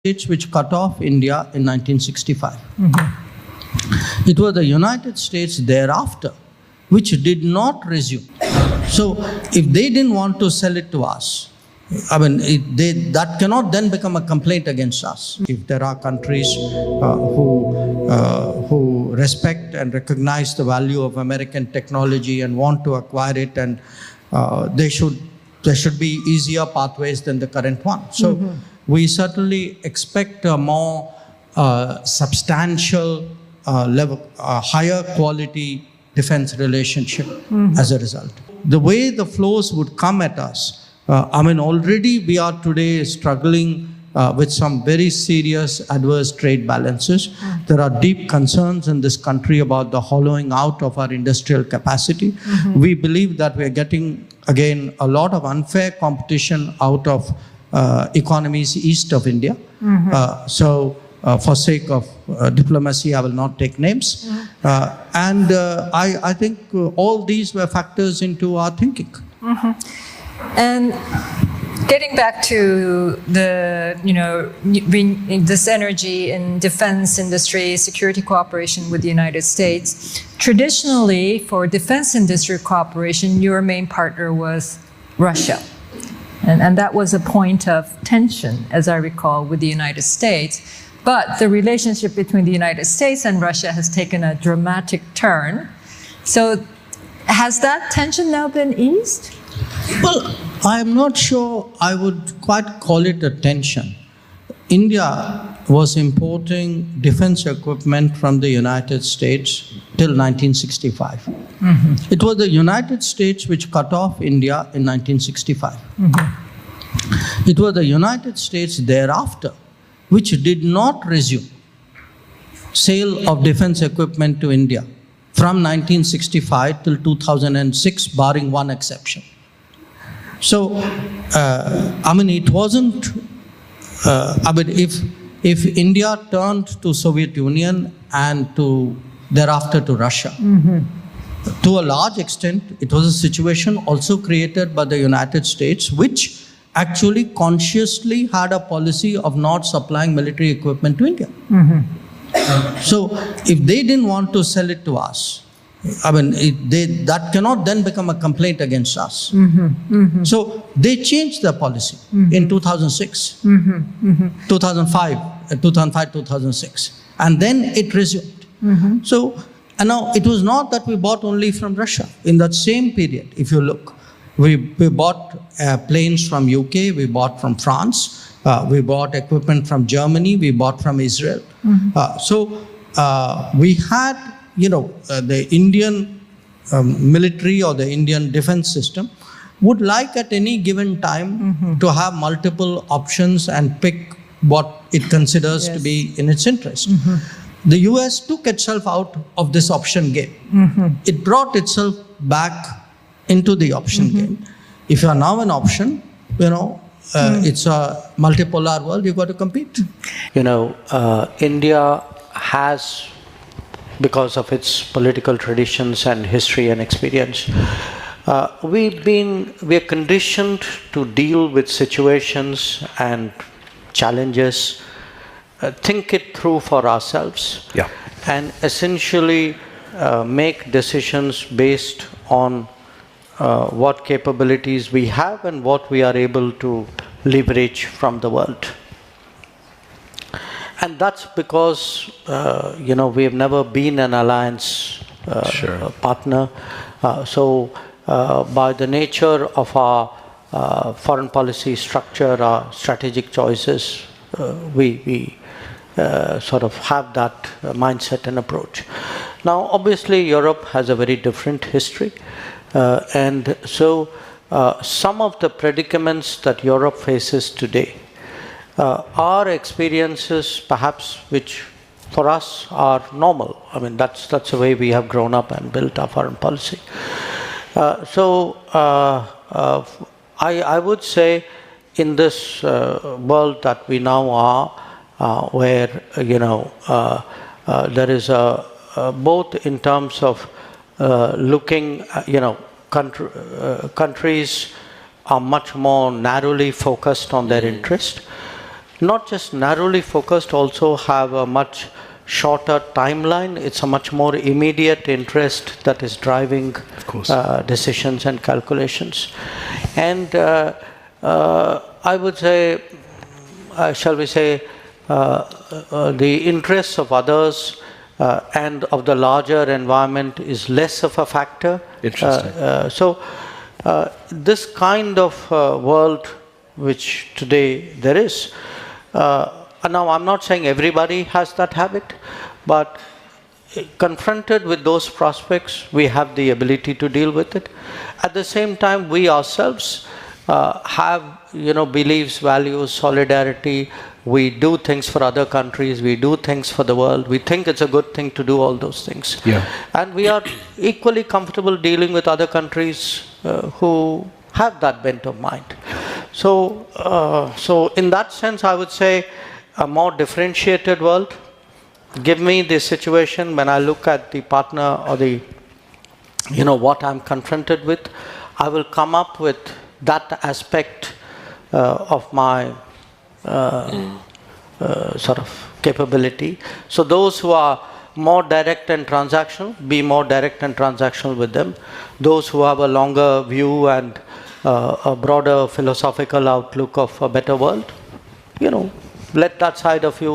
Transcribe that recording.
States which cut off India in 1965. It was the United States thereafter which did not resume. So if they didn't want to sell it to us, that cannot then become a complaint against us. If there are countries who respect and recognize the value of American technology and want to acquire it, and there should be easier pathways than the current one. So we certainly expect a more substantial level, higher quality defense relationship as a result. The way the flows would come at us, already we are today struggling with some very serious adverse trade balances. There are deep concerns in this country about the hollowing out of our industrial capacity. We believe that we are getting, again, a lot of unfair competition out of economies east of India. For sake of diplomacy, I will not take names. I think all these were factors into our thinking. And getting back to the, this energy in defense industry, security cooperation with the United States, traditionally for defense industry cooperation, your main partner was Russia. And that was a point of tension, as I recall, with the United States. But the relationship between the United States and Russia has taken a dramatic turn. So has that tension now been eased? Well, I'm not sure I would quite call it a tension. India was importing defense equipment from the United States till 1965. It was the United States which cut off India in 1965. It was the United States thereafter which did not resume sale of defense equipment to India from 1965 till 2006, barring one exception. So, it wasn't, if India turned to Soviet Union and thereafter to Russia, to a large extent, it was a situation also created by the United States, which actually consciously had a policy of not supplying military equipment to India. So if they didn't want to sell it to us, that cannot then become a complaint against us. So they changed their policy in 2006, 2005, 2006, and then it resumed. So, and now it was not that we bought only from Russia. In that same period, if you look, we bought planes from UK, we bought from France, we bought equipment from Germany, we bought from Israel. We had, the Indian military or the Indian defense system would like at any given time to have multiple options and pick what it considers to be in its interest. The US took itself out of this option game. It brought itself back into the option game. If you are now an option, it's a multipolar world, you've got to compete. India has, because of its political traditions and history and experience, we are conditioned to deal with situations and challenges, think it through for ourselves, and essentially make decisions based on what capabilities we have and what we are able to leverage from the world. And that's because, we have never been an alliance partner. So by the nature of our foreign policy structure, our strategic choices, we sort of have that mindset and approach. Now, obviously, Europe has a very different history. And so some of the predicaments that Europe faces today are experiences perhaps which for us are normal. That's the way we have grown up and built our foreign policy. I would say in this world that we now are, where there is both in terms of looking, countries are much more narrowly focused on their interest. not just narrowly focused, also have a much shorter timeline. It's a much more immediate interest that is driving decisions and calculations. And I would say, shall we say, the interests of others and of the larger environment is less of a factor. Interesting. This kind of world which today there is, now I'm not saying everybody has that habit, but confronted with those prospects, we have the ability to deal with it. At the same time, we ourselves have, beliefs, values, solidarity. We do things for other countries. We do things for the world. We think it's a good thing to do all those things. Yeah. And we are equally comfortable dealing with other countries who have that bent of mind. So in that sense, I would say a more differentiated world. Give me the situation when I look at the partner or the, what I'm confronted with, I will come up with that aspect of my sort of capability. So those who are more direct and transactional, be more direct and transactional with them. Those who have a longer view and a broader philosophical outlook of a better world, let that side of you